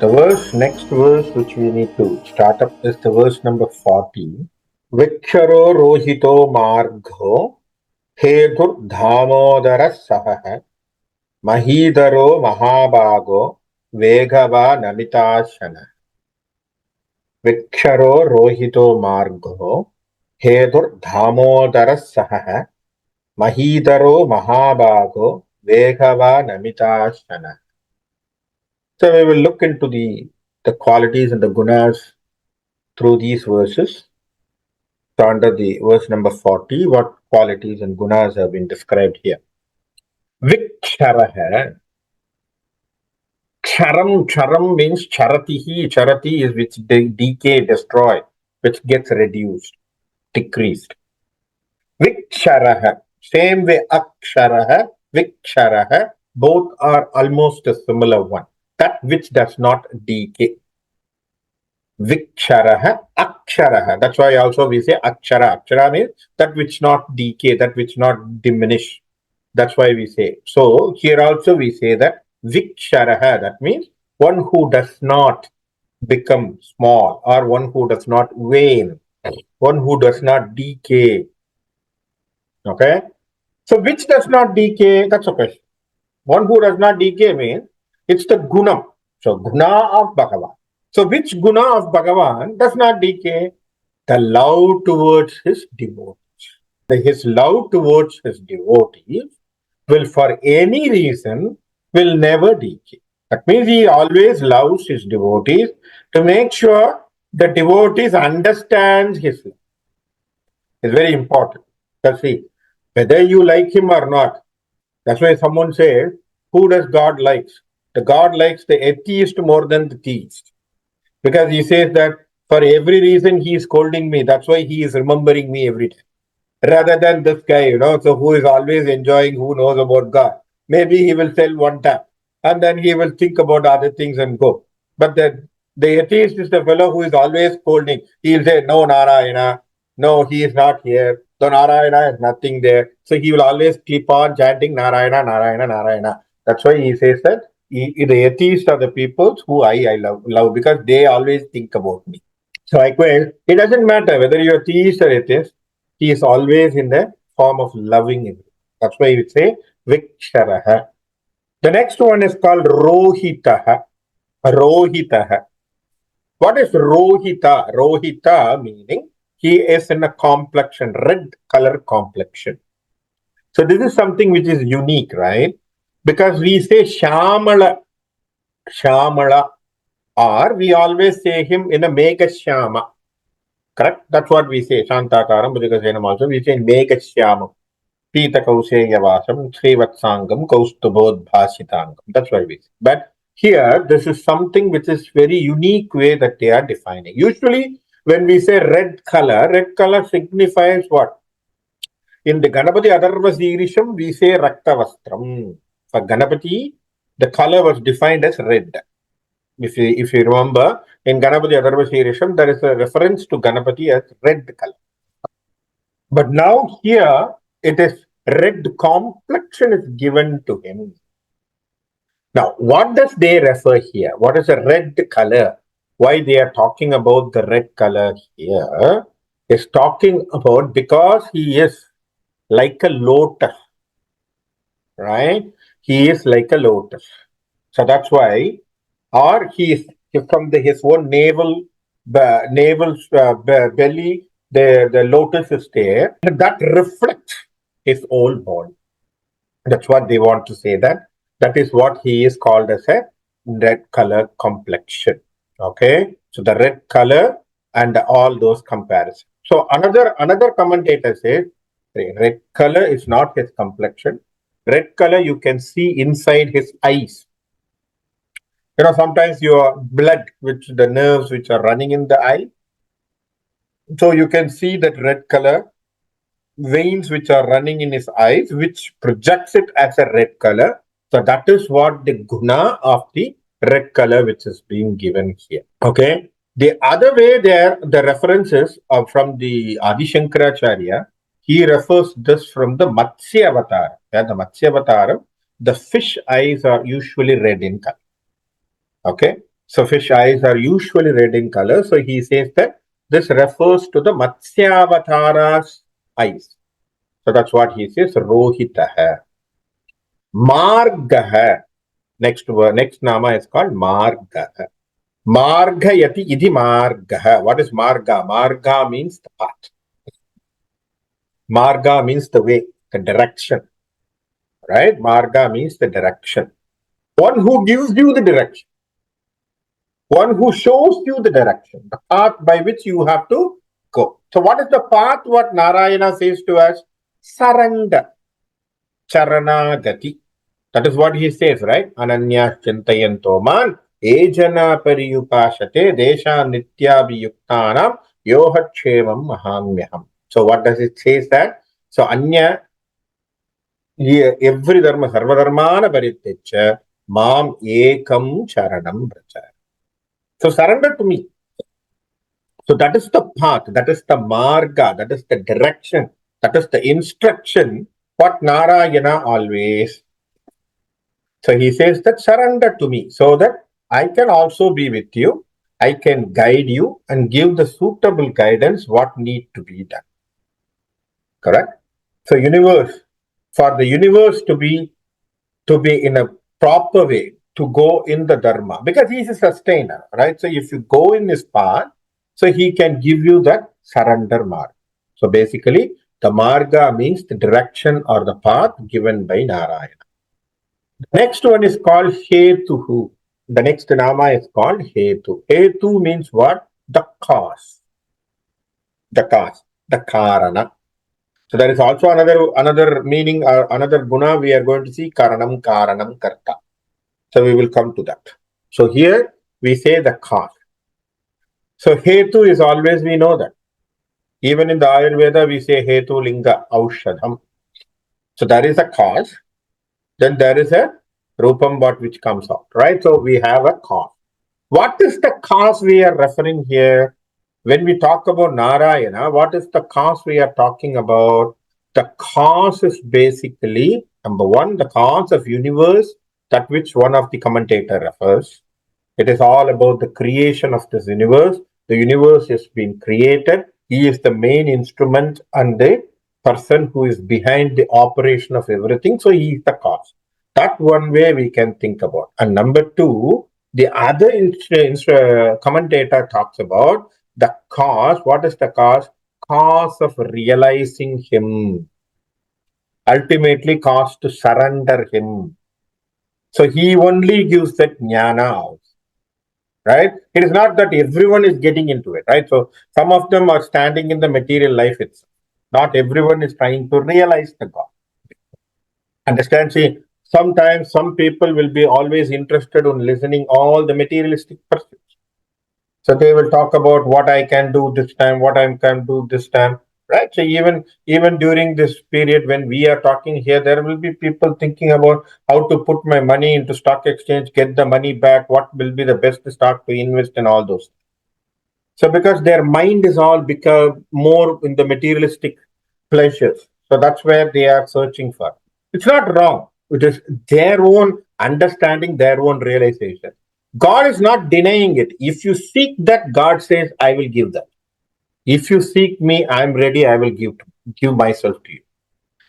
Next verse which we need to start up is the verse number 40. Viksharo rohito margo hedur dhamodara saha mahidaro mahabago vegava namitashana. Viksharo rohito margo hedur dhamodara saha mahidaro mahabago vegava namitashana. So we will look into the qualities and the gunas through these verses. So under the verse number 40, what qualities and gunas have been described here? Viksharaha. Charam means charatihi. Charati is which decay, destroy, which gets reduced, decreased. Viksharaha. Same way aksharaha, viksharaha. Both are almost a similar one. That which does not decay. Viksharaha, aksharaha. That's why also we say akshara. Akshara means that which not decay, that which not diminish. That's why we say. So here also we say that viksharaha. That means one who does not become small or one who does not wane, one who does not decay. Okay. So which does not decay? That's a question. One who does not decay means it's the gunam. So guna of Bhagavan. So which guna of Bhagavan does not decay? The love towards his devotees. His love towards his devotees will for any reason will never decay. That means he always loves his devotees to make sure the devotees understands his love. It's very important. That's see, whether you like him or not. That's why someone says, who does God likes? The God likes the atheist more than the theist. Because he says that for every reason he is scolding me. That's why he is remembering me every time. Rather than this guy, so who is always enjoying, who knows about God. Maybe he will sell one tap and then he will think about other things and go. But the atheist is the fellow who is always scolding. He'll say, no, Narayana, no, he is not here. So Narayana is nothing there. So he will always keep on chanting Narayana, Narayana, Narayana. That's why he says that the atheists are the people who I love because they always think about me. So likewise, it doesn't matter whether you're theist or atheist, he is always in the form of loving him. That's why we say Viksharaha. The next one is called Rohitaha. Rohitaha. What is Rohita? Rohita meaning he is in a complexion, red color complexion. So this is something which is unique, right? Because we say Shamala, Shamala, or we always say him in a Mega Shama. Correct? That's what we say. Shantakaram, Bhujagasena also. We say Megashyamam. Pita Kauseyavasam, Srivatsangam, Kaustubodhbhashitangam. That's what we say. But here, this is something which is very unique way that they are defining. Usually, when we say red color signifies what? In the Ganapati Adarva Sirisham, we say Raktavastram. For Ganapati, the color was defined as red. If you remember, in Ganapati Adarva Sirisham, there is a reference to Ganapati as red color. But now here, it is red complexion is given to him. Now, what does they refer here? What is a red color? Why they are talking about the red color here is talking about because he is like a lotus, right? He is like a lotus. So that's why, or he is from his own navel belly, the lotus is there. That reflects his whole body. That's what they want to say that. That is what he is called as a red color complexion. Okay. So the red color and all those comparisons. So another commentator says red color is not his complexion. Red color you can see inside his eyes. Sometimes your blood, which the nerves which are running in the eye. So you can see that red color veins which are running in his eyes, which projects it as a red color. So that is what the guna of the red color which is being given here. Okay. The other way there, the references are from the Adi Shankaracharya. He refers this from the Matsya Avatar. Yeah, the Matsya Avatar, the fish eyes are usually red in color. Okay. So fish eyes are usually red in color. So he says that this refers to the Matsyavatara's eyes. So that's what he says. Rohitaha. Margaha. Next nama is called Margaha. Margayati idhi margaha. What is marga? Marga means the path. Marga means the way, the direction. Right? Marga means the direction. One who gives you the direction. One who shows you the direction, the path by which you have to go. So what is the path? What Narayana says to us? Surrender. Charanagati. That is what he says, right? Ananya chintayanto man ejana pariyupashate desha nityabhiyuktanam yohachemam mahamyaham. So what does it say that? So anya, every dharma, sarva dharmana parittecha mam ekam charanam bracha. So surrender to me. So that is the path, that is the marga, that is the direction, that is the instruction, what Narayana always. So he says that surrender to me so that I can also be with you, I can guide you and give the suitable guidance what need to be done. Correct? So for the universe to be in a proper way, to go in the dharma, because he is a sustainer, right? So if you go in this path, so he can give you that surrender marg. So basically, the marga means the direction or the path given by Narayana. The next one is called Hetuhu. The next nama is called Hetu. Hetu means what? The cause. The cause. The karana. So there is also another meaning or another guna we are going to see, karanam, karanam, karta. So we will come to that. So here we say the cause. So hetu is always, we know that. Even in the Ayurveda, we say hetu linga aushadham. So there is a cause. Then there is a rupam what which comes out, right? So we have a cause. What is the cause we are referring here? When we talk about Narayana, what is the cause we are talking about? The cause is basically, number one, the cause of universe, that which one of the commentator refers. It is all about the creation of this universe. The universe has been created. He is the main instrument and the person who is behind the operation of everything. So he is the cause. That one way we can think about. And number two, the other commentator talks about the cause. What is the cause? Cause of realizing him. Ultimately, cause to surrender him. So he only gives that jnana, right? It is not that everyone is getting into it, right? So some of them are standing in the material life itself. Not everyone is trying to realize the God. Understand? See, sometimes some people will be always interested in listening all the materialistic pursuits. So they will talk about what I can do this time, what I can do this time, right? So even during this period when we are talking here, there will be people thinking about how to put my money into stock exchange, get the money back, what will be the best stock to invest in, all those. So because their mind is all become more in the materialistic pleasures, so that's where they are searching for. It's not wrong. It is their own understanding, their own realization. God is not denying it. If you seek that, God says, I will give that. If you seek me, I'm ready, I will give myself to you.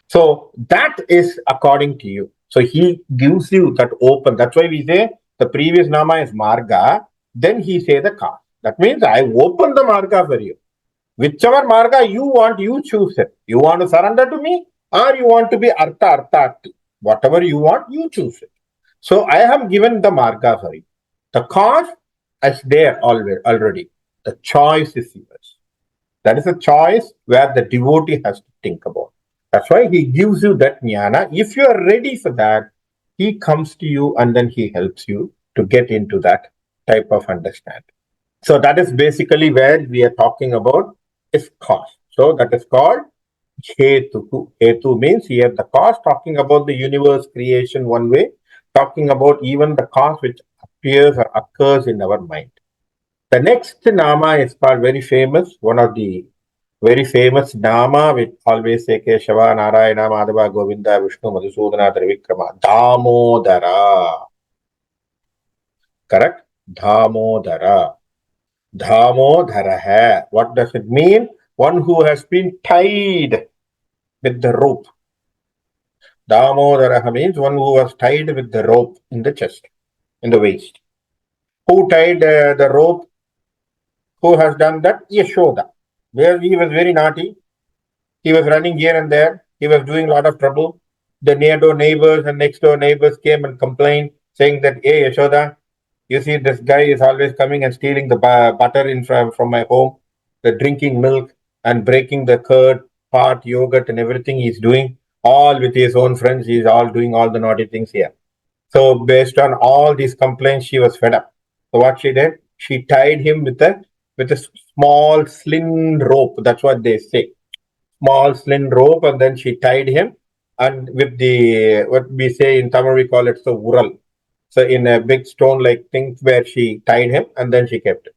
So that is according to you. So he gives you that open. That's why we say the previous nama is marga. Then he say the ka. That means I open the marga for you. Whichever marga you want, you choose it. You want to surrender to me or you want to be artha. Whatever you want, you choose it. So I have given the marga for you. The cause is there already. The choice is yours. That is a choice where the devotee has to think about. That's why he gives you that jnana. If you are ready for that, he comes to you and then he helps you to get into that type of understanding. So that is basically where we are talking about is cause. So that is called Hetu. Hetu means here the cause, talking about the universe creation one way, talking about even the cause which appears or occurs in our mind. The next nama is called very famous, one of the very famous nama which always say Keshava, Narayana, Madhava, Govinda, Vishnu, Madhusudana, Trivikrama, Damodara. Correct? Damodara. Damodaraha. What does it mean? One who has been tied with the rope. Damodaraha means one who was tied with the rope in the chest, in the waist. Who tied the rope? Who has done that? Yashoda. Where he was very naughty. He was running here and there. He was doing a lot of trouble. The near door neighbors and next door neighbors came and complained, saying that, hey, Yashoda, you see, this guy is always coming and stealing the butter from my home, the drinking milk and breaking the curd, part, yogurt, and everything he's doing, all with his own friends. He's all doing all the naughty things here. So, based on all these complaints, she was fed up. So, what she did, she tied him with a small sling rope. That's what they say, small sling rope, and then she tied him. And with the what we say in Tamil, we call it the ural. So in a big stone like thing where she tied him and then she kept it.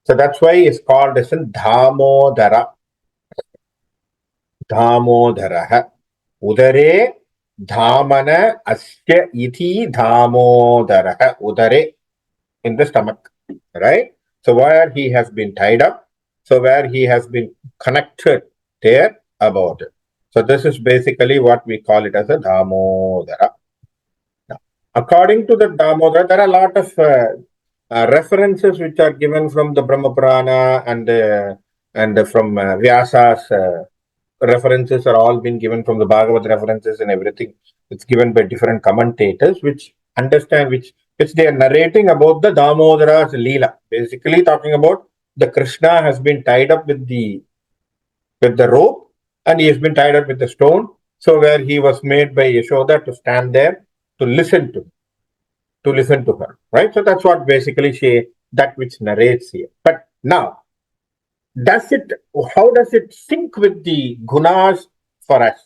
So that's why it's called as in Dhamodara. Dhamodara. Udare Dhamana Asya Iti Dhamodara. Udare, in the stomach. Right? So where he has been tied up, so where he has been connected there about it. So this is basically what we call it as a Dhamodara. According to the Damodara, there are a lot of references which are given from the Brahma Purana and from Vyasa's references are all been given from the Bhagavad references and everything. It's given by different commentators which understand which they are narrating about the Damodara's Leela. Basically talking about the Krishna has been tied up with the rope and he has been tied up with the stone. So where he was made by Yashoda to stand there to listen to her, right? So that's what basically that which narrates here. But now, how does it sync with the gunas for us?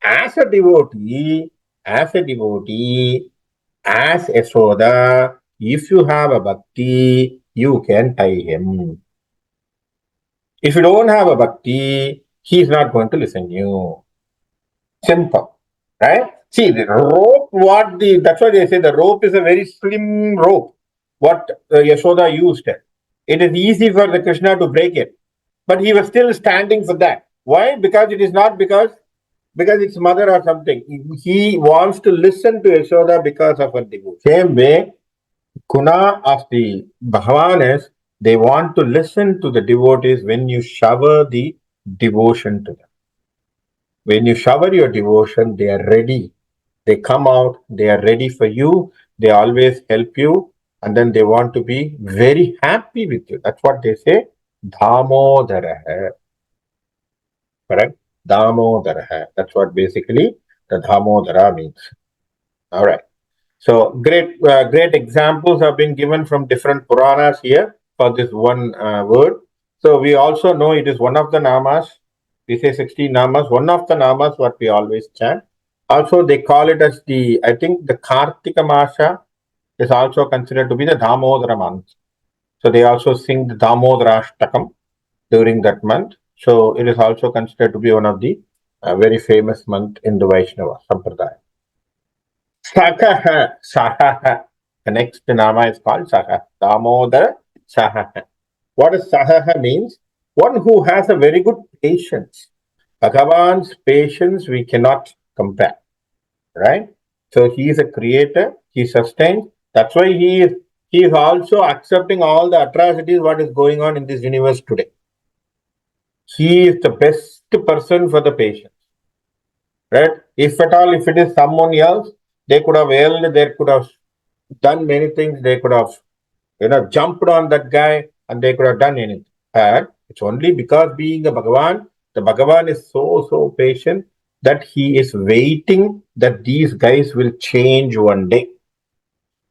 As a devotee, as Yashoda, if you have a bhakti, you can tie him. If you don't have a bhakti, he's not going to listen to you. Simple, right? See, the rope, that's why they say the rope is a very slim rope, what Yashoda used. It is easy for the Krishna to break it. But he was still standing for that. Why? Because it is not because it's mother or something. He wants to listen to Yashoda because of her devotion. Same way, Guna of the Bhagavan is they want to listen to the devotees when you shower the devotion to them. When you shower your devotion, they are ready. They come out, they are ready for you, they always help you, and then they want to be very happy with you. That's what they say. Dhamodara. Correct? Dhamodara. That's what basically the Dhamodara means. All right. So great examples have been given from different Puranas here for this one word. So we also know it is one of the namas. We say 16 namas. One of the namas what we always chant. Also, they call it as I think the Kartika Masha is also considered to be the Damodara month. So they also sing the Damodarashtakam during that month. So it is also considered to be one of the very famous month in the Vaishnava Sampradaya. Sahaha, Sahaha. The next nama is called Sahaha. Damodara Sahaha. What does Sahaha means? One who has a very good patience. Bhagavan's patience we cannot compare, right? So he is a creator, he sustains. That's why he is also accepting all the atrocities what is going on in this universe today. He is the best person for the patients, right? If at all, if it is someone else, they could have yelled, they could have done many things, they could have, jumped on that guy and they could have done anything. But it's only because being a Bhagavan, the Bhagavan is so patient that he is waiting that these guys will change one day.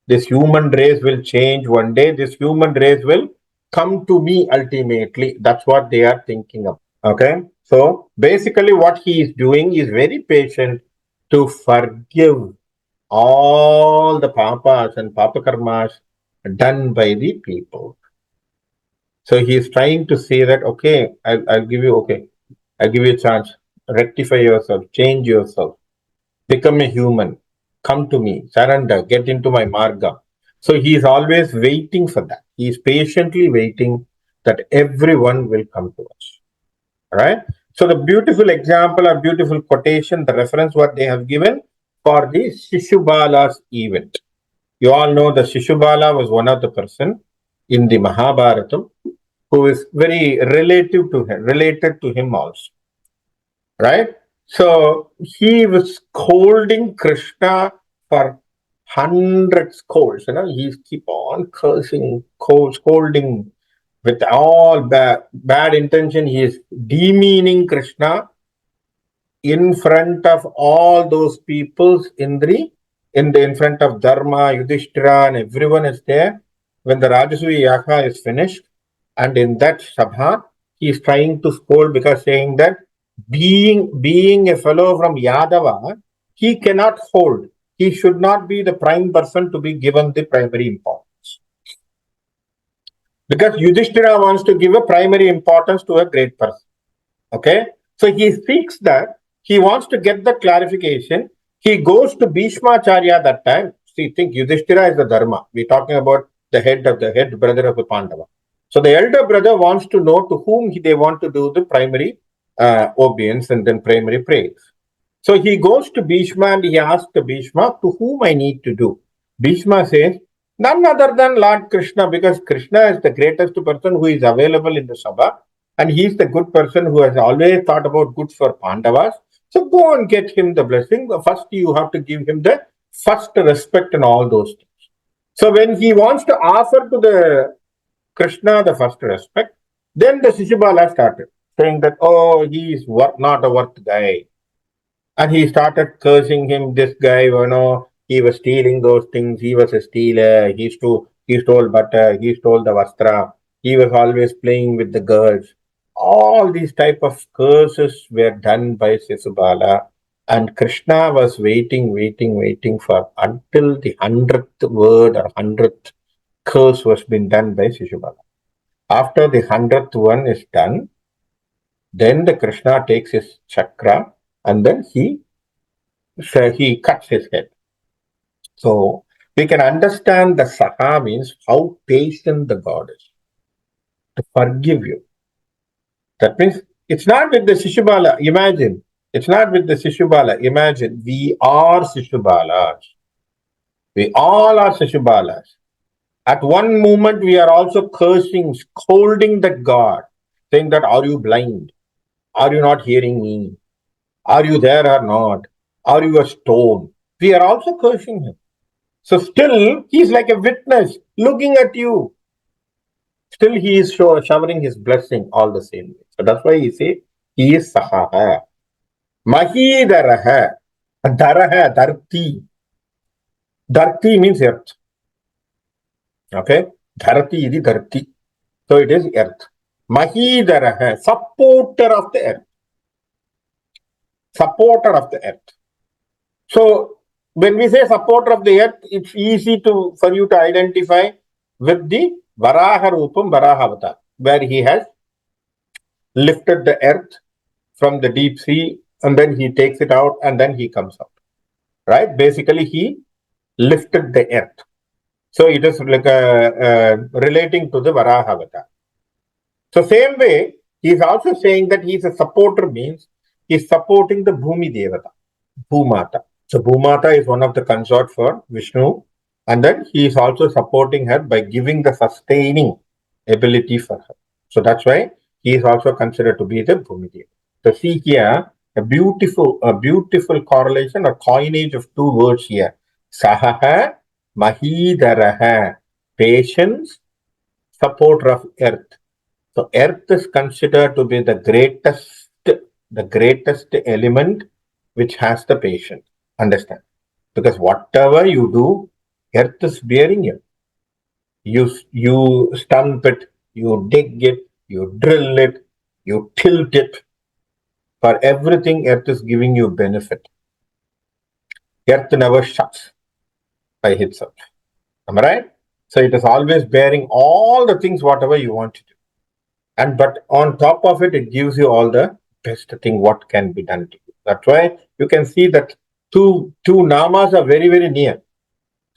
This human race will change one day. This human race will come to me ultimately. That's what they are thinking of. Okay. So basically, what he is doing is very patient to forgive all the papas and papakarmas done by the people. So he is trying to say that, okay, I'll give you, I'll give you a chance. Rectify yourself, change yourself, become a human, come to me, surrender, get into my marga. So he is always waiting for that. He is patiently waiting that everyone will come to us. Right? So the beautiful example or beautiful quotation, the reference what they have given for the Shishubala's event. You all know the Shishubala was one of the person in the Mahabharatam who is very related to him also. Right? So he was scolding Krishna for hundred scolds. He keep on cursing, scolding with all bad intention. He is demeaning Krishna in front of all those peoples in front of Dharma, Yudhishthira, and everyone is there. When the Rajasuya Yaga is finished, and in that Sabha, he is trying to scold because saying that being a fellow from Yadava, he cannot hold. He should not be the prime person to be given the primary importance. Because Yudhishthira wants to give a primary importance to a great person. Okay? So he seeks that. He wants to get the clarification. He goes to Bhishmacharya that time. See, think Yudhishthira is the Dharma. We're talking about the head brother of the Pandava. So the elder brother wants to know to whom they want to do the primary obedience and then primary praise. So he goes to Bhishma and he asks Bhishma to whom I need to do. Bhishma says, none other than Lord Krishna, because Krishna is the greatest person who is available in the Sabha, and he is the good person who has always thought about good for Pandavas. So go and get him the blessing. First, you have to give him the first respect and all those things. So when he wants to offer to the Krishna the first respect, then the Shishubala started saying that, oh, he is not a worth guy. And he started cursing him. This guy, he was stealing those things. He was a stealer. He stole butter. He stole the vastra. He was always playing with the girls. All these type of curses were done by Sisubala. And Krishna was waiting for until the 100th word or 100th curse was been done by Shishubala. After the 100th one is done, then the Krishna takes his chakra and then he cuts his head. So we can understand the Saha means how patient the God is to forgive you. That means it's not with the Shishubala. Imagine. It's not with the Shishubala. Imagine we are Shishubalas. We all are Shishubalas. At one moment, we are also cursing, scolding the God, saying that, are you blind? Are you not hearing me? Are you there or not? Are you a stone? We are also cursing him. So still, he is like a witness looking at you. Still, he is showering his blessing all the same way. So that's why he say he is Sahaha. Mahidaraha. Daraha, Dharti. Dharti means earth. Okay? Dharti is Dharti. So it is earth. Mahidaraha, supporter of the earth. Supporter of the earth. So when we say supporter of the earth, it's easy for you to identify with the Varaha Rupam Varaha Avatar, where he has lifted the earth from the deep sea and then he takes it out and then he comes out. Right? Basically, he lifted the earth. So it is like relating to the Varaha Avatar. So same way, he is also saying that he is a supporter means he is supporting the Bhumi Devata, Bhumata. So Bhumata is one of the consort for Vishnu, and then he is also supporting her by giving the sustaining ability for her. So that's why he is also considered to be the Bhumideva. So see here a beautiful correlation or coinage of two words here. Sahaha, Mahidaraha, patience, supporter of earth. So earth is considered to be the greatest element which has the patience. Understand? Because whatever you do, earth is bearing you. You stump it, you dig it, you drill it, you tilt it. For everything, earth is giving you benefit. Earth never shuts by itself. Am I right? So it is always bearing all the things whatever you want to do. But on top of it, it gives you all the best thing what can be done to you. That's why you can see that two namas are very, very near.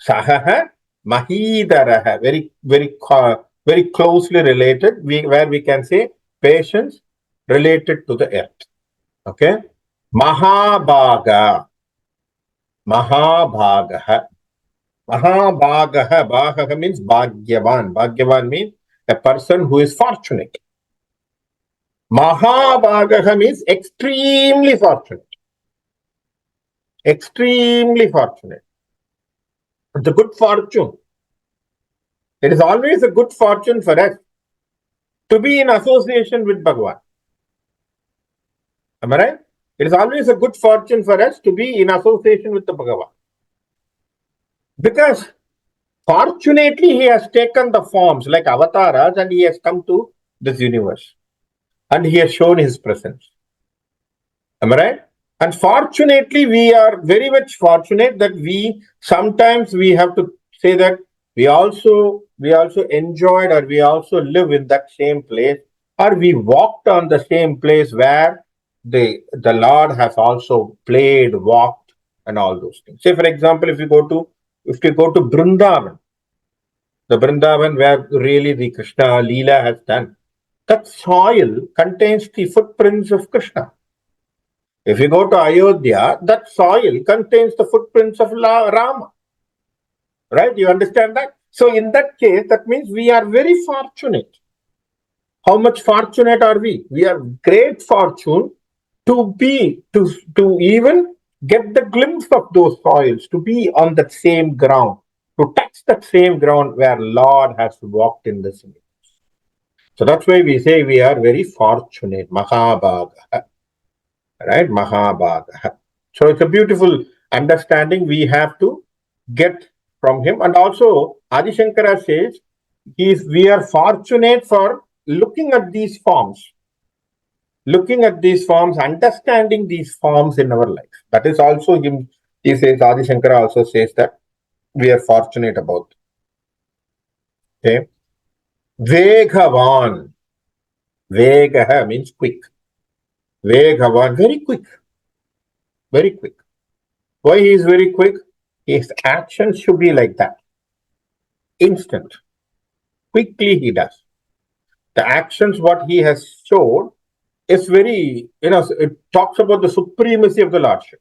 Sahaha Mahidaraha, very closely related, where we can say patience related to the earth. Okay? Mahabhaga. Mahabhagaha. Mahabhagaha. Bhagaha means Bhagyavan. Bhagyavan means a person who is fortunate. Mahabhagaha means extremely fortunate. Extremely fortunate. It's a good fortune. It is always a good fortune for us to be in association with Bhagavan. Am I right? It is always a good fortune for us to be in association with the Bhagavan. Because fortunately, he has taken the forms like avatars and he has come to this universe. And he has shown his presence. Am I right? And fortunately, we are very much fortunate that sometimes we have to say that we also enjoyed or we also live in that same place, or we walked on the same place where the Lord has also played, walked, and all those things. Say, for example, if you go to Vrindavan, the Vrindavan where really the Krishna Leela has done, that soil contains the footprints of Krishna. If you go to Ayodhya, that soil contains the footprints of Rama. Right? You understand that? So in that case, that means we are very fortunate. How much fortunate are we? We are great fortune to even get the glimpse of those soils, to be on that same ground, to touch that same ground where Lord has walked in this image. So that's why we say we are very fortunate. Mahabhaga. Right? Mahabhaga. So it's a beautiful understanding we have to get from him. And also, Adi Shankara says, we are fortunate for looking at these forms, understanding these forms in our life. That is also him. He says, Adi Shankara also says that we are fortunate about. Okay. Veghavan. Vegaha means quick. Veghavan, very quick. Very quick. Why he is very quick? His actions should be like that. Instant. Quickly he does. The actions what he has showed is very, it talks about the supremacy of the Lordship.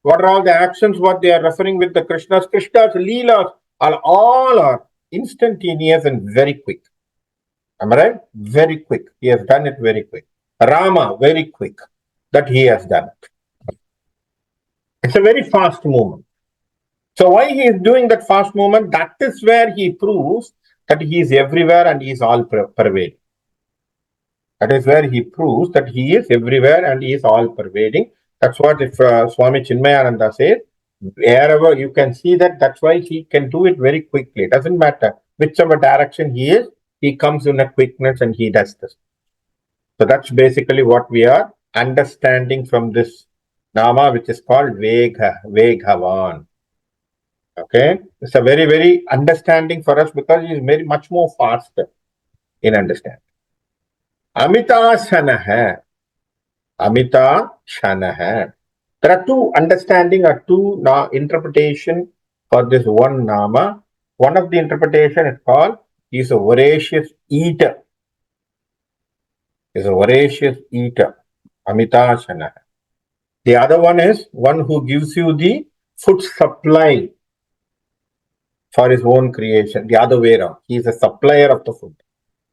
What are all the actions what they are referring with the Krishna's Leelas all are instantaneous and very quick. Am I right? Very quick. He has done it very quick. Rama, very quick that he has done it. It's a very fast movement. So why he is doing that fast movement? That is where he proves that he is everywhere and he is all pervading. That is where he proves that he is everywhere and he is all pervading. That's what if Swami Chinmayananda says, wherever you can see that, that's why he can do it very quickly. It doesn't matter whichever direction he is, he comes in a quickness and he does this. So that's basically what we are understanding from this Nama, which is called Veghavan. Okay, it's a very, very understanding for us because he is very much more faster in understanding. Amita Shanaha. Amita Shanaha. There are two understanding or two interpretation for this one Nama. One of the interpretation is called he is a voracious eater. He is a voracious eater. Amita Shanaha. The other one is one who gives you the food supply for his own creation. The other way around. He is a supplier of the food.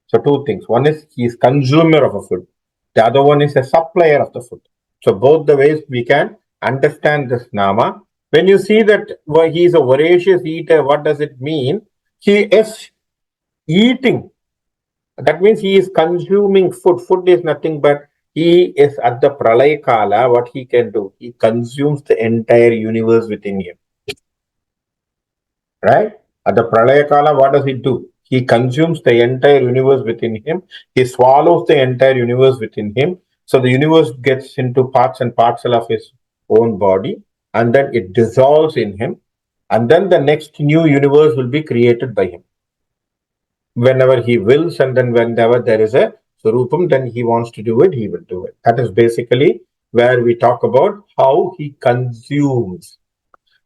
So two things. One is he is consumer of a food. The other one is a supplier of the food. So both the ways we can understand this Nama. When you see that he is a voracious eater, what does it mean? He is eating. That means he is consuming food. Food is nothing but he is at the Pralaya Kala. What he can do? He consumes the entire universe within him. Right? At the Pralaya Kala, what does he do? He consumes the entire universe within him. He swallows the entire universe within him. So the universe gets into parts and parcel of his own body, and then it dissolves in him. And then the next new universe will be created by him. Whenever he wills, and then whenever there is a Surupam, then he wants to do it, he will do it. That is basically where we talk about how he consumes.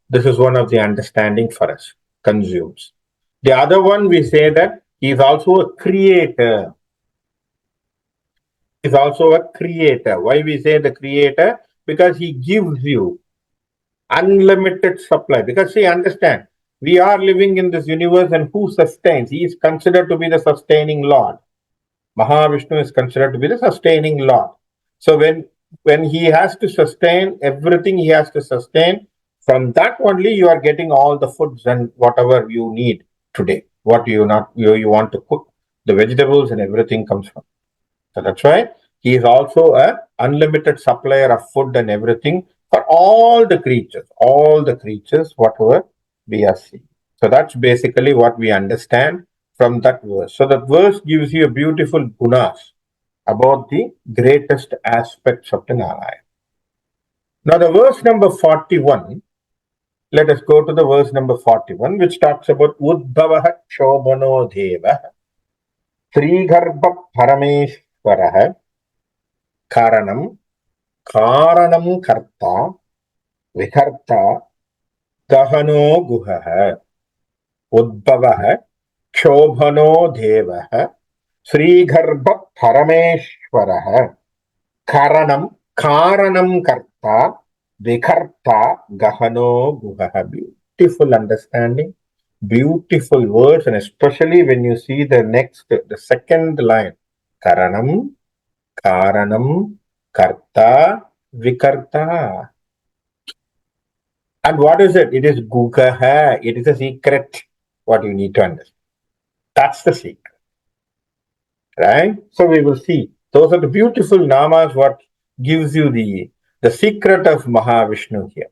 This is one of the understanding for us. consumes. The other one, we say that he is also a creator. He is also a creator. Why we say the creator? Because he gives you unlimited supply. Because see, understand, we are living in this universe, and who sustains? He is considered to be the sustaining Lord. Mahavishnu is considered to be the sustaining Lord. So when he has to sustain everything, he has to sustain. From that only you are getting all the foods and whatever you need today. What you want to cook, the vegetables and everything comes from. So that's why he is also a unlimited supplier of food and everything for all the creatures, whatever we are seeing. So that's basically what we understand from that verse. So the verse gives you a beautiful gunas about the greatest aspects of the Narayana. Now the verse number 41, let us go to the verse number 41, which talks about Uddhavaha Shobhano Deva Srigarbha Parameshwaraha Karanam Karanam Karta Vikarta Gahano Guhaha Uddhavaha Shobhano Deva Srigarbha Parameshwaraha Karanam Karta Vikarta Gahano Guhaha. Beautiful understanding, beautiful words, and especially when you see the second line, Karanam Karta Vikarta. And what is it? It is Gugaha. It is a secret. What you need to understand. That's the secret. Right? So we will see. Those are the beautiful namas what gives you the secret of Mahavishnu here.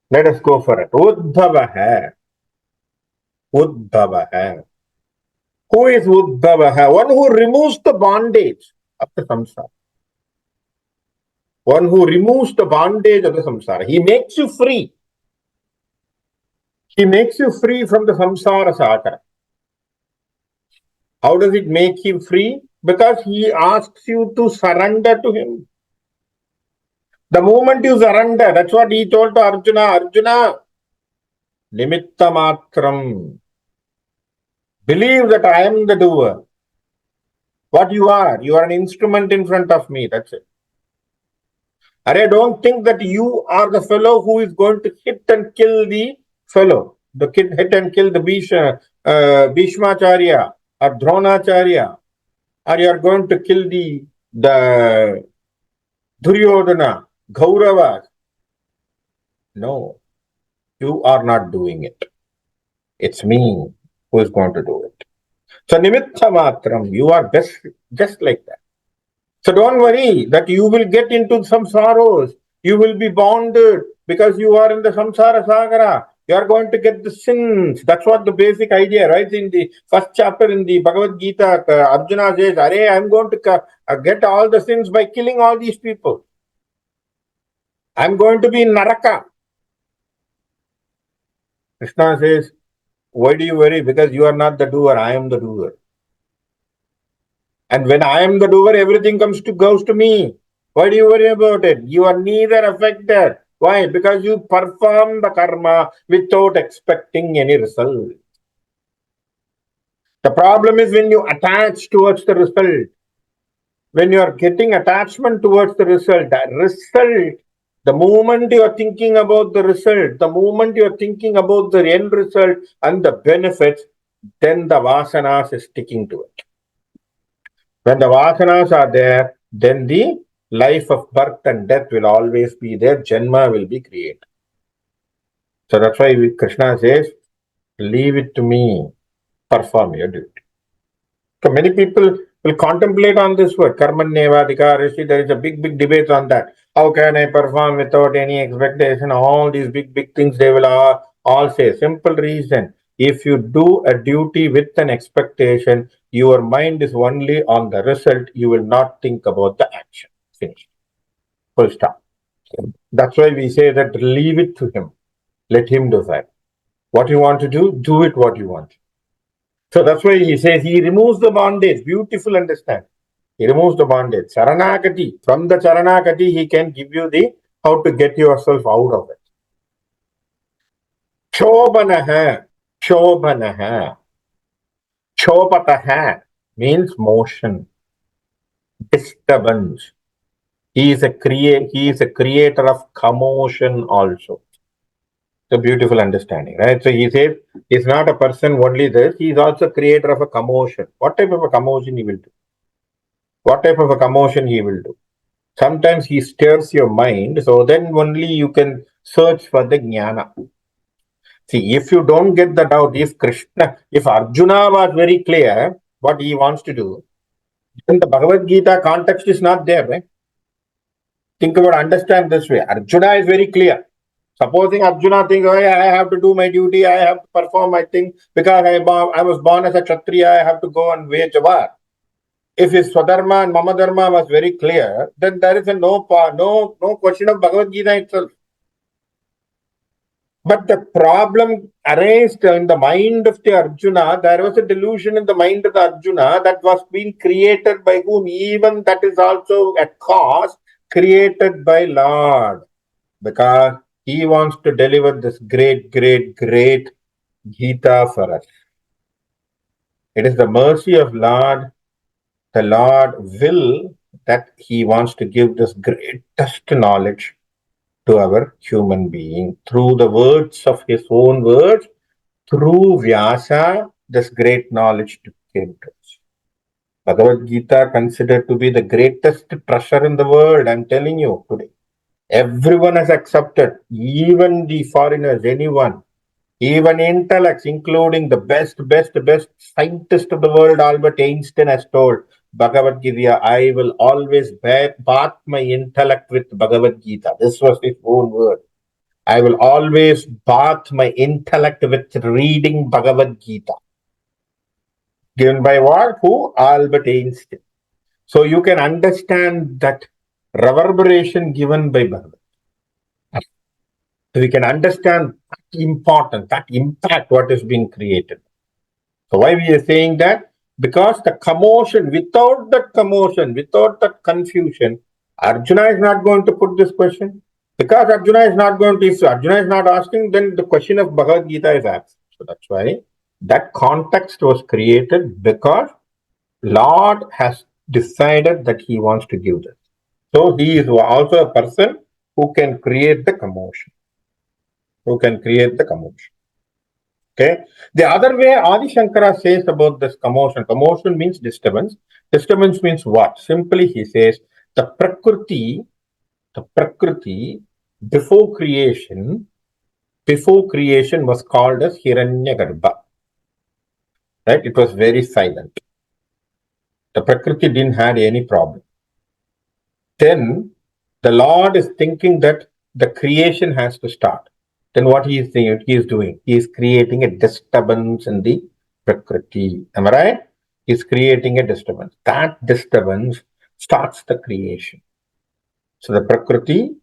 Let us go for it. Uddhavaha. Uddhavaha. Who is Uddhavaha? One who removes the bondage of the samsara. One who removes the bondage of the samsara. He makes you free. He makes you free from the samsara sakara. How does it make him free? Because he asks you to surrender to him. The moment you surrender, that's what he told to Arjuna. Arjuna, nimitta matram. Believe that I am the doer. What you are an instrument in front of me. That's it. Arey, don't think that you are the fellow who is going to hit and kill the fellow. The kid hit and kill the Bhishmacharya or Dronacharya. Or you are going to kill the Duryodhana, Kauravas. No, you are not doing it. It's me who is going to do it. So nimitta matram, you are just like that. So don't worry that you will get into some sorrows. You will be bonded because you are in the samsara sagara. You are going to get the sins. That's what the basic idea, right? In the first chapter in the Bhagavad Gita, Arjuna says, Arey, I'm going to get all the sins by killing all these people. I'm going to be in Naraka. Krishna says, why do you worry? Because you are not the doer, I am the doer. And when I am the doer, everything goes to me. Why do you worry about it? You are neither affected. Why? Because you perform the karma without expecting any result. The problem is when you attach towards the result. When you are getting attachment towards the result, the moment you are thinking about the result, the moment you are thinking about the end result and the benefits, then the vasanas is sticking to it. When the vasanas are there, then the life of birth and death will always be there. Janma will be created. So that's why Krishna says, leave it to me, perform your duty. So many people will contemplate on this word, karmanyeva adhikarishi. There is a big debate on that. How can I perform without any expectation? All these big things they will all say. Simple reason. If you do a duty with an expectation, your mind is only on the result. You will not think about the action. Finish. Full stop. That's why we say that leave it to him. Let him decide. What you want to do it what you want. So that's why he says he removes the bondage. Beautiful understand. He removes the bondage. Charanakati. From the Charanakati, he can give you the how to get yourself out of it. Shobhanaha. Shobhanaha. Chopataha means motion, disturbance. He is a creator of commotion also. It's a beautiful understanding, right? So he says he's not a person only this, he is also creator of a commotion. What type of a commotion he will do? What type of a commotion he will do? Sometimes he stirs your mind, so then only you can search for the jnana. See, if you don't get the doubt, if Arjuna was very clear what he wants to do, then the Bhagavad Gita context is not there, right? Think about, understand this way. Arjuna is very clear. Supposing Arjuna thinks, oh, yeah, I have to do my duty, I have to perform my thing because I was born as a Kshatriya, I have to go and wage a war. If his Swadharma and Mama Dharma was very clear, then there is no question of Bhagavad Gita itself. But the problem arose in the mind of the Arjuna. There was a delusion in the mind of the Arjuna that was being created by whom? Even that is also at cost, created by Lord. Because he wants to deliver this great Gita for us. It is the mercy of Lord, the Lord will that he wants to give this greatest knowledge to our human being through the words of his own words, through Vyasa, this great knowledge came to us. Bhagavad Gita considered to be the greatest treasure in the world, I'm telling you today. Everyone has accepted, even the foreigners, anyone, even intellects, including the best scientist of the world, Albert Einstein, has told Bhagavad Gita, I will always bath my intellect with Bhagavad Gita. This was his own word. I will always bath my intellect with reading Bhagavad Gita. Given by what? Who? Albert Einstein. So you can understand that reverberation given by Bhagavad. So we can understand that importance, that impact, what is being created. So why we are saying that? Because the commotion, without that confusion, Arjuna is not going to put this question. Because Arjuna is not going to, if Arjuna is not asking, then the question of Bhagavad Gita is asked. So that's why that context was created, because Lord has decided that he wants to give this. So he is also a person who can create the commotion. Okay. The other way Adi Shankara says about this commotion, commotion means disturbance. Disturbance means what? Simply he says the Prakriti before creation was called as Hiranyagarbha. Right? It was very silent. The Prakriti didn't have any problem. Then the Lord is thinking that the creation has to start. Then what he is doing? He is creating a disturbance in the Prakriti. Am I right? He is creating a disturbance. That disturbance starts the creation. So the Prakriti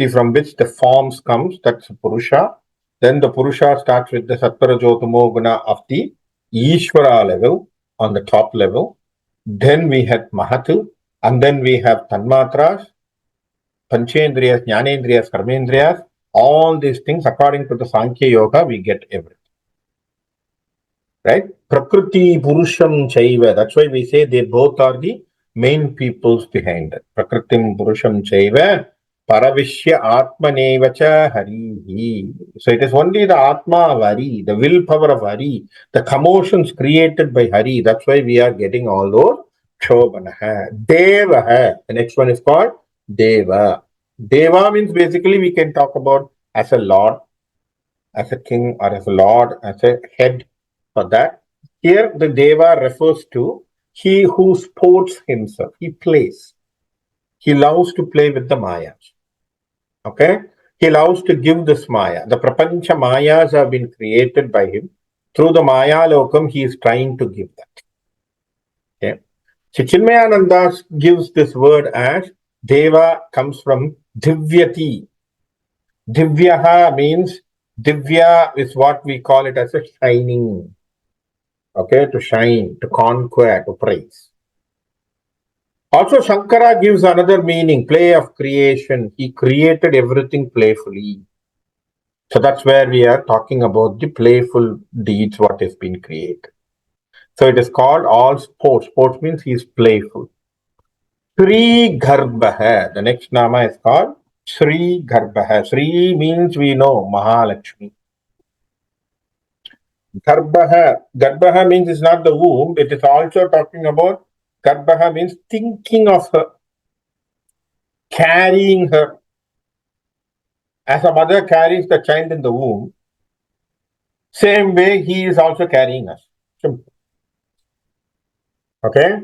from which the forms comes, that's Purusha. Then the Purusha starts with the Sattva Rajotamo Guna of the Ishvara level, on the top level. Then we have Mahatu, and then we have Tanmatras, Panchendriyas, Jnanendriyas, Karmendriyas. All these things, according to the Sankhya Yoga, we get everything. Right? Prakriti, Purusham, Chaiva. That's why we say they both are the main peoples behind it. Prakritim, Purusham, Chaiva. Paravishya Atmanevacha Harihi. So it is only the Atma of Hari, the willpower of Hari, the commotions created by Hari. That's why we are getting all those Shobhanaha. Devaha. The next one is called Deva. Deva means basically we can talk about as a lord, as a king, or as a lord, as a head for that. Here the Deva refers to he who sports himself. He plays. He loves to play with the Mayas. Okay? He loves to give this Maya. The Prapancha Mayas have been created by him. Through the Maya Lokam, he is trying to give that. Okay? So Chinmayananda gives this word as Deva comes from Divyati. Divyaha means, Divya is what we call it as a shining. Okay? To shine, to conquer, to praise. Also, Shankara gives another meaning, play of creation. He created everything playfully. So that's where we are talking about the playful deeds, what has been created. So it is called all sports. Sports means he is playful. Sri Garbha. The next nama is called Sri Garbha. Sri means we know Mahalakshmi. Garbha means it's not the womb. It is also talking about Garbha means thinking of her, carrying her. As a mother carries the child in the womb, same way he is also carrying us. Simple. Okay?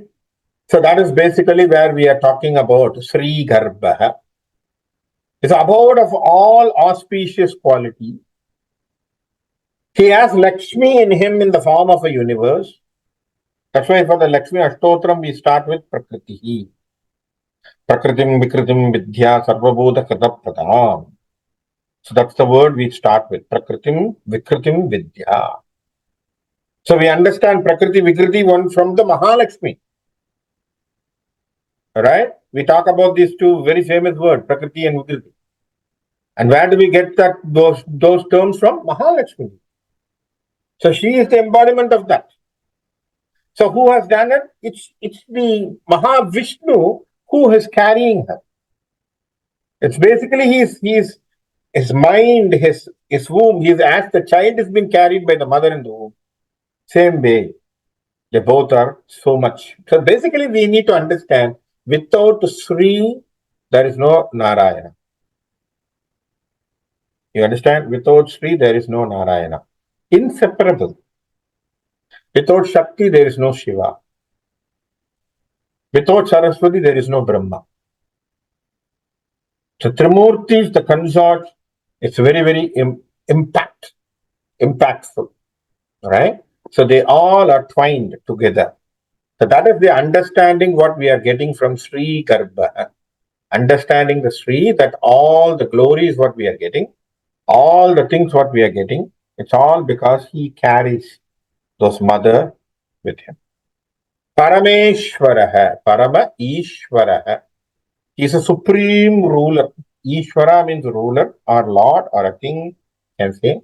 So that is basically where we are talking about Sri Garbha. It's abode of all auspicious qualities. He has Lakshmi in him in the form of a universe. That's why for the Lakshmi Ashtotram we start with Prakriti. Prakritim Vikritim Vidya Sarvabodha Kadapratam. So that's the word we start with. Prakritim Vikritim Vidya. So we understand Prakriti Vikriti one from the Mahalakshmi. Right? We talk about these two very famous words, Prakriti and Vikriti. And where do we get those terms from? Mahalakshmi. So she is the embodiment of that. So who has done it? It's the Mahavishnu who is carrying her. It's basically his mind, his womb. He's as the child is being carried by the mother in the womb. Same way, they both are so much. So basically, we need to understand without Sri, there is no Narayana. You understand? Without Sri, there is no Narayana. Inseparable. Without Shakti, there is no Shiva. Without Saraswati, there is no Brahma. So Trimurti is the consort. It's very, very impactful, right? So they all are twined together. So that is the understanding what we are getting from Sri Garbha. Understanding the Sri, that all the glory is what we are getting, all the things what we are getting, it's all because he carries those mother with him. Parameshwaraha, Parama Ishwaraha. He is a supreme ruler. Ishvara means ruler or lord or a king, can say.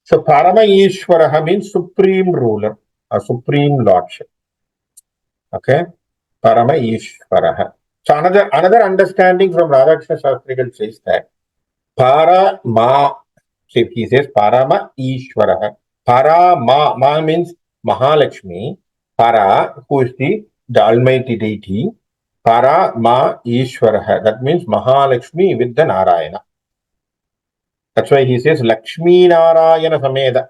So Parama Ishvaraha means supreme ruler or supreme lordship. Okay? Parama Ishvaraha. So another understanding from Radhakrishna Shastrigal says that Para Ma, see, he says Parama Ishvaraha. Para Ma means Mahalakshmi. Para, who is the Almighty deity. Para Ma Ishvaraha. That means Mahalakshmi with the Narayana. That's why he says Lakshmi Narayana Sameda.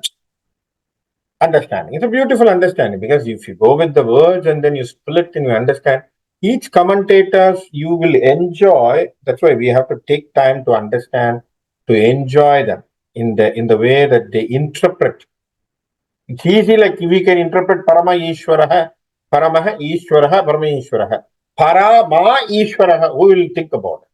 Understanding. It's a beautiful understanding because if you go with the words and then you split and you understand each commentators, you will enjoy. That's why we have to take time to understand, to enjoy them in the way that they interpret. It's easy, like we can interpret Parama Ishwaraha, Paramaha Ishwaraha, Parama Ishwaraha. Parama Ishwaraha, who will think about it?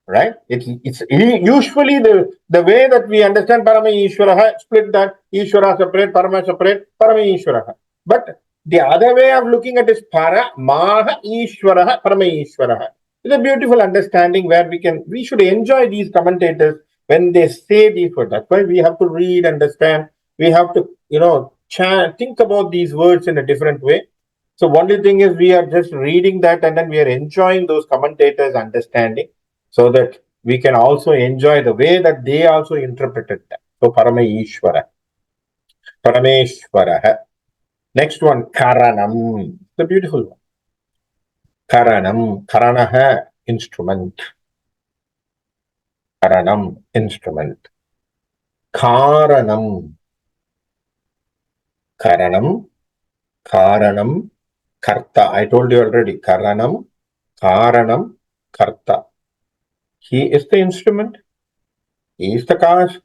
Right? It's usually the way that we understand Parama Ishwaraha, split that Ishwara separate, Parama separate, Parama Ishwaraha. But the other way of looking at is Para Maha Ishwaraha, Parama Ishwaraha. It's a beautiful understanding where we should enjoy these commentators when they say these words. That's why we have to read, understand. We have to, think about these words in a different way. So only thing is we are just reading that and then we are enjoying those commentators' understanding so that we can also enjoy the way that they also interpreted that. So Parameshwara. Parameshwara. Next one, Karanam. The beautiful one. Karanam. Karanaha, instrument. Karanam, instrument. Karanam. Karanam. Karanam. Karta. I told you already. Karanam. Karanam. Karta. He is the instrument. He is the cause.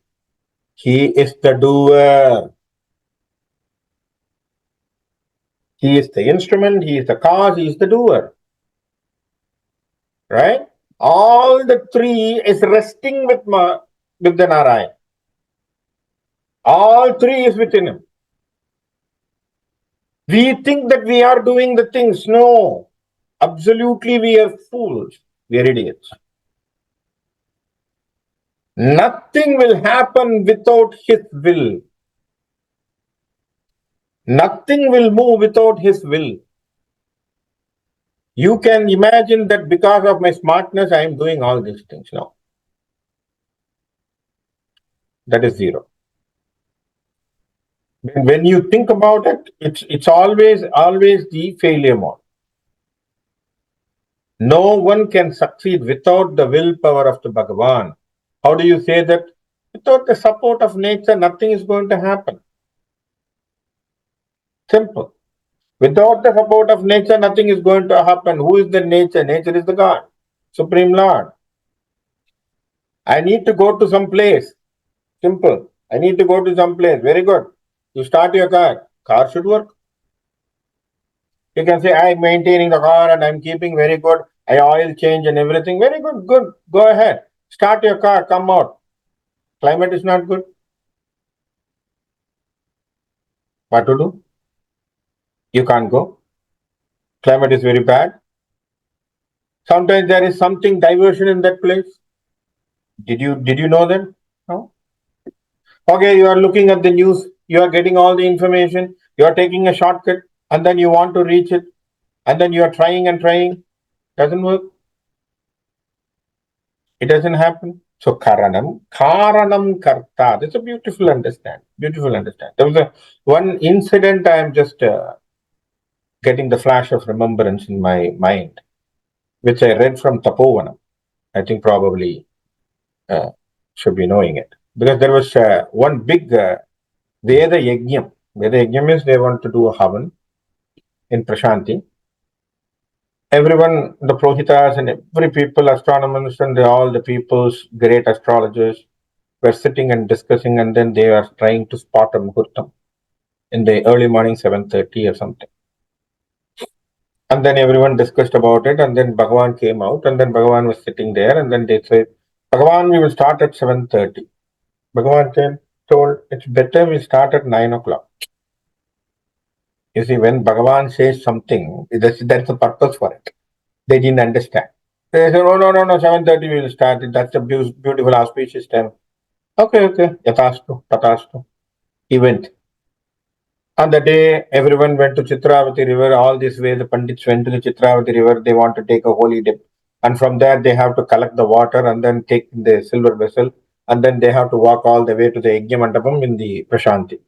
He is the doer. He is the instrument. He is the cause. He is the doer. Right? All the three is resting with the Narayan. All three is within him. We think that we are doing the things. No. Absolutely, we are fools. We are idiots. Nothing will happen without his will. Nothing will move without his will. You can imagine that because of my smartness, I am doing all these things now. That is zero. When you think about it, it's always the failure mode. No one can succeed without the willpower of the Bhagavan. How do you say that? Without the support of nature, nothing is going to happen. Simple. Without the support of nature, nothing is going to happen. Who is the nature? Nature is the God, Supreme Lord. I need to go to some place. Simple. I need to go to some place. Very good. You start your car. Car should work. You can say, I'm maintaining the car and I'm keeping very good. I oil change and everything. Very good. Good. Go ahead. Start your car. Come out. Climate is not good. What to do? You can't go. Climate is very bad. Sometimes there is something diversion in that place. Did you know that? No. Okay, you are looking at the news. You are getting all the information. You are taking a shortcut, and then you want to reach it, and then you are trying and trying. Doesn't work. It doesn't happen. So karanam karta. That's a beautiful understand. Beautiful understand. There was one incident. I am just getting the flash of remembrance in my mind, which I read from Tapovanam. I think probably should be knowing it because there was one big Veda Yajnam. Veda Yajnam is they want to do a havan in Prashanti. Everyone, the Prohitas and every people, astronomers and all the people's great astrologers were sitting and discussing, and then they are trying to spot a muhurtam in the early morning, 7:30 or something. And then everyone discussed about it, and then Bhagavan came out, and then Bhagavan was sitting there, and then they said, Bhagavan, we will start at 7:30. Bhagavan told, it's better we start at 9 o'clock. You see, when Bhagavan says something, that's the purpose for it. They didn't understand. They said, oh, no, 7:30 we will start. That's a beautiful auspicious time. Okay, yatastu, tatastu. He went. On the day, everyone went to Chitravati river. All this way, the Pandits went to the Chitravati river. They want to take a holy dip. And from there, they have to collect the water and then take the silver vessel. And then they have to walk all the way to the Yajna Mandapam in the Prashanti.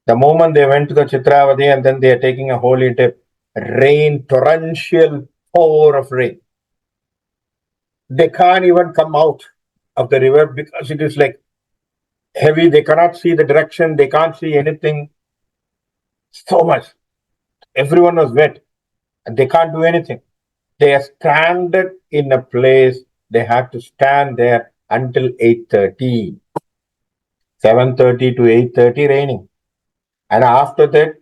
The moment they went to the Chitravati and then they are taking a holy dip, rain, torrential pour of rain. They can't even come out of the river because it is like heavy. They cannot see the direction. They can't see anything. So much. Everyone was wet and they can't do anything. They are stranded in a place. They have to stand there until 8:30. 7:30 to 8:30 raining. And after that,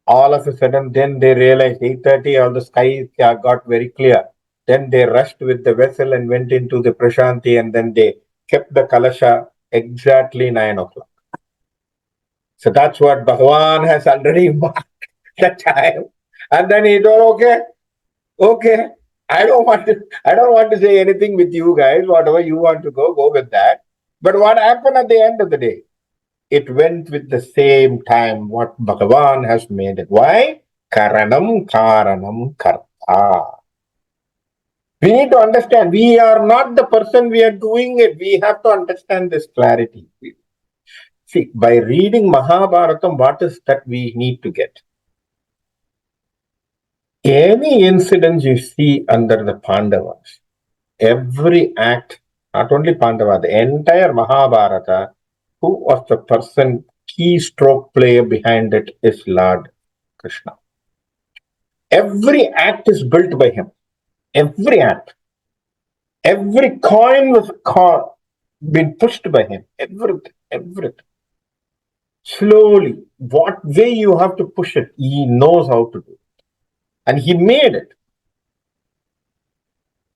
all of a sudden, then they realized 8:30, all the sky got very clear. Then they rushed with the vessel and went into the Prashanti, and then they kept the Kalasha exactly 9 o'clock. So that's what Bhagavan has already marked the time. And then he told, okay, I don't want to say anything with you guys. Whatever you want to go with that. But what happened at the end of the day? It went with the same time what Bhagavan has made it. Why? Karanam karta. We need to understand, we are not the person we are doing it. We have to understand this clarity. See, by reading Mahabharatam, what is that we need to get? Any incident you see under the Pandavas, every act, not only Pandava, the entire Mahabharata, who was the person, key stroke player behind it is Lord Krishna. Every act is built by him. Every act. Every coin was been pushed by him. Everything. Slowly, what way you have to push it, he knows how to do it. And he made it.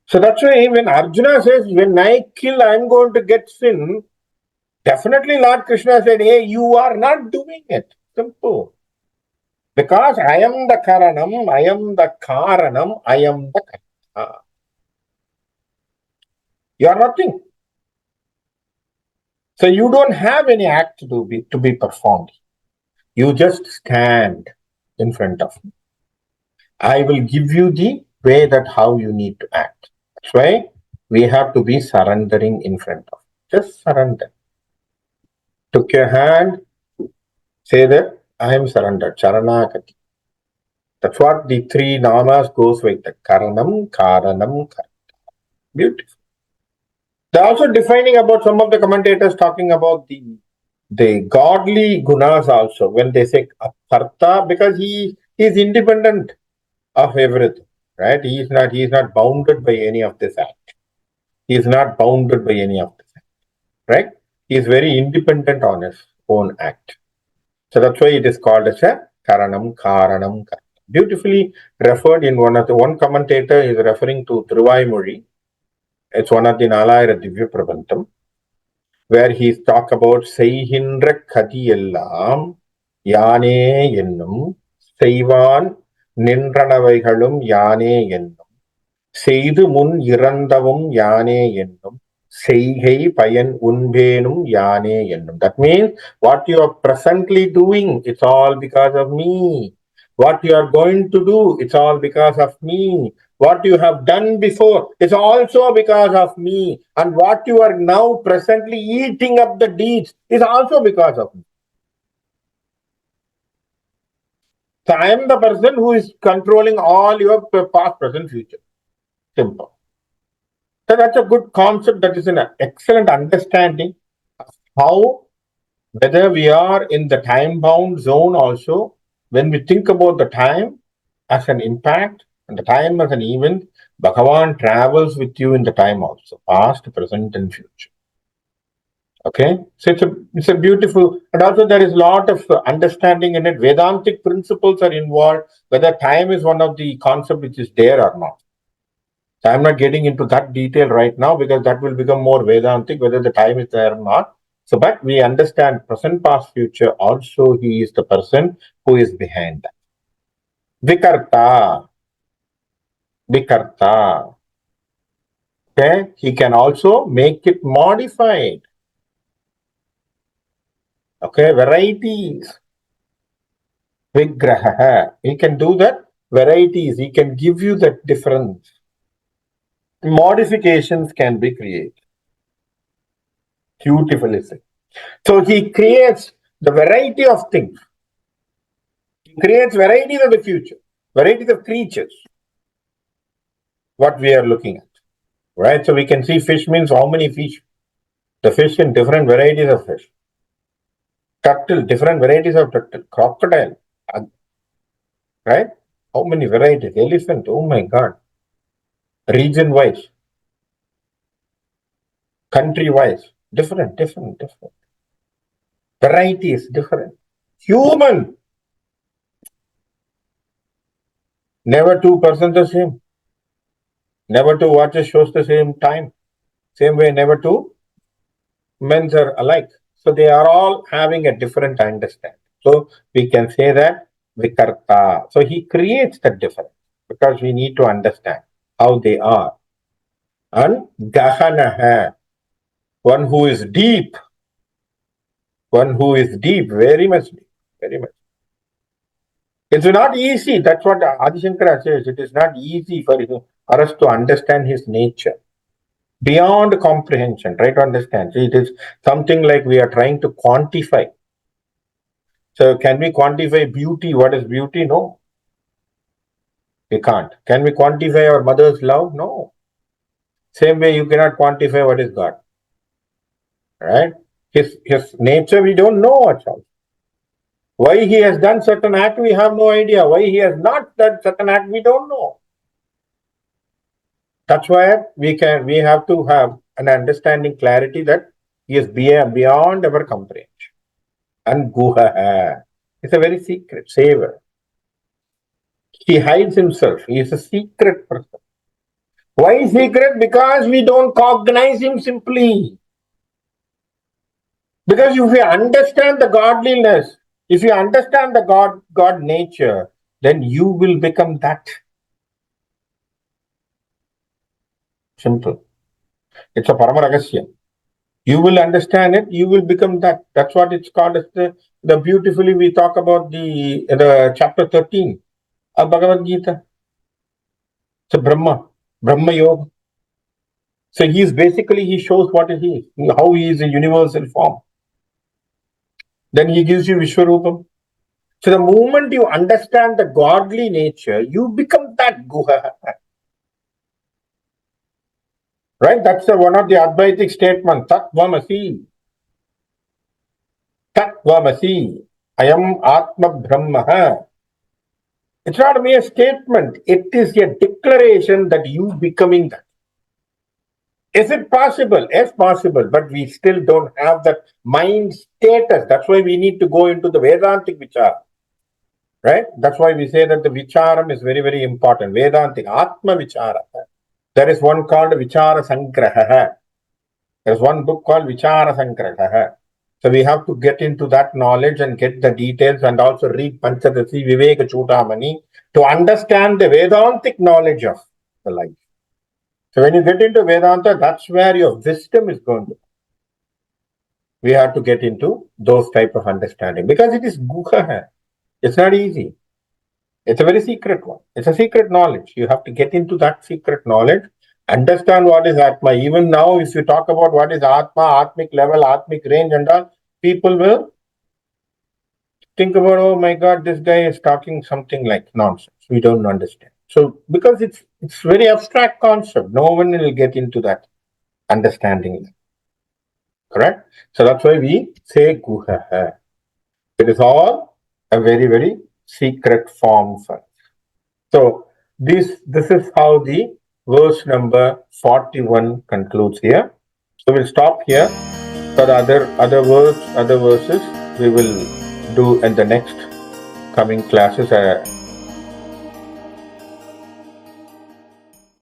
So that's why when Arjuna says, when I kill, I'm going to get sin, definitely Lord Krishna said, hey, you are not doing it. Simple. Because I am the Karanam, I am the Karanam, I am the Karta. You are nothing. So you don't have any act to be performed. You just stand in front of me. I will give you the way that how you need to act. That's why we have to be surrendering in front of you. Just surrender. Took your hand, say that I am surrendered. Charanakati. That's what the three namas goes with the Karanam, Karanam, Karta. Beautiful. They're also defining about some of the commentators talking about the godly gunas also when they say Karta because he is independent of everything, right? He is not bounded by any of this act. He is not bounded by any of this act, right? He is very independent on his own act. So that's why it is called as a Karanam, Karanam, Karanam. Beautifully referred in one commentator is referring to Thiruvaimozhi. It's one of the Nalayara Divya Prabandham, where he talk about செய்கின்ற கதியெல்லாம் யானே என்னும் செய்வான் நின்றனவைகளும் யானே என்னும் செய்து முன் இறந்தவும் யானே என்னும் செய்கை பயன் உண்பேனும் யானே என்னும். That means what you are presently doing, it's all because of me. What you are going to do, it's all because of me. What you have done before is also because of me. And what you are now presently eating up the deeds is also because of me. So I am the person who is controlling all your past, present, future. Simple. So that's a good concept. That is an excellent understanding of how, whether we are in the time bound zone also, when we think about the time as an impact and the time as an event, Bhagavan travels with you in the time also, past, present, and future. Okay, so it's a beautiful, and also there is a lot of understanding in it. Vedantic principles are involved, whether time is one of the concept which is there or not. So I'm not getting into that detail right now because that will become more Vedantic, whether the time is there or not. So, but we understand present, past, future. Also, he is the person who is behind that. Vikarta. Vikarta. Okay. He can also make it modified. Okay. Varieties. Vigraha. He can do that. Varieties. He can give you that difference. Modifications can be created. Beautifully said. So he creates the variety of things. He creates varieties of the future, varieties of creatures. What we are looking at, right? So we can see fish means how many fish? The fish in different varieties of fish. Turtle, different varieties of turtle. Crocodile, right? How many varieties? Elephant, oh my God. Region wise, country wise, different. Variety is different. Human, never two persons the same. Never two watches shows the same time. Same way, never two men are alike. So they are all having a different understanding. So we can say that Vikarta. So he creates the difference because we need to understand how they are. And Gahanaha, one who is deep, very much deep, very much. It's not easy. That's what Adi Shankara says. It is not easy for us to understand his nature. Beyond comprehension, try to understand. See, it is something like we are trying to quantify. So can we quantify beauty? What is beauty? No. We can't. Can we quantify our mother's love? No. Same way you cannot quantify what is God. Right? His nature we don't know at all. Why he has done certain act, we have no idea. Why he has not done certain act, we don't know. That's why we have to have an understanding clarity that he is beyond our comprehension. And Guha is a very secret saver. He hides himself. He is a secret person. Why secret? Because we don't cognize him simply. Because if you understand the godliness, if you understand the God nature, then you will become that. Simple. It's a Paramaragasya. You will understand it, you will become that. That's what it's called as the beautifully we talk about the chapter 13 of Bhagavad Gita. So Brahma Yoga. So he shows what he is, how he is a universal form. Then he gives you Vishwarupam. So the moment you understand the godly nature, you become that Guha. Right? That's one of the Advaitic statements. Tatvamasi. Tatvamasi. Ayam Atma Brahma. It's not a mere statement. It is a declaration that you becoming that. Is it possible? Yes, possible. But we still don't have that mind status. That's why we need to go into the Vedantic Vichara. Right? That's why we say that the Vicharam is very, very important. Vedantic, Atma Vichara. There is one called Vichara Sangraha. There's one book called Vichara Sangraha. So we have to get into that knowledge and get the details and also read Panchadasi Viveka Chudamani to understand the Vedantic knowledge of the life. So when you get into Vedanta, that's where your wisdom is going to. We have to get into those type of understanding because it is Guha. It's not easy. It's a very secret one. It's a secret knowledge. You have to get into that secret knowledge, understand what is Atma. Even now, if you talk about what is Atma, Atmic level, Atmic range and all, people will think about, oh my God, this guy is talking something like nonsense. We don't understand. So because it's very abstract concept, no one will get into that understanding. Correct? So that's why we say Guha. It is all a very, very secret form. So this is how the verse number 41 concludes here. So we'll stop here. For the other verses, we will do in the next coming classes.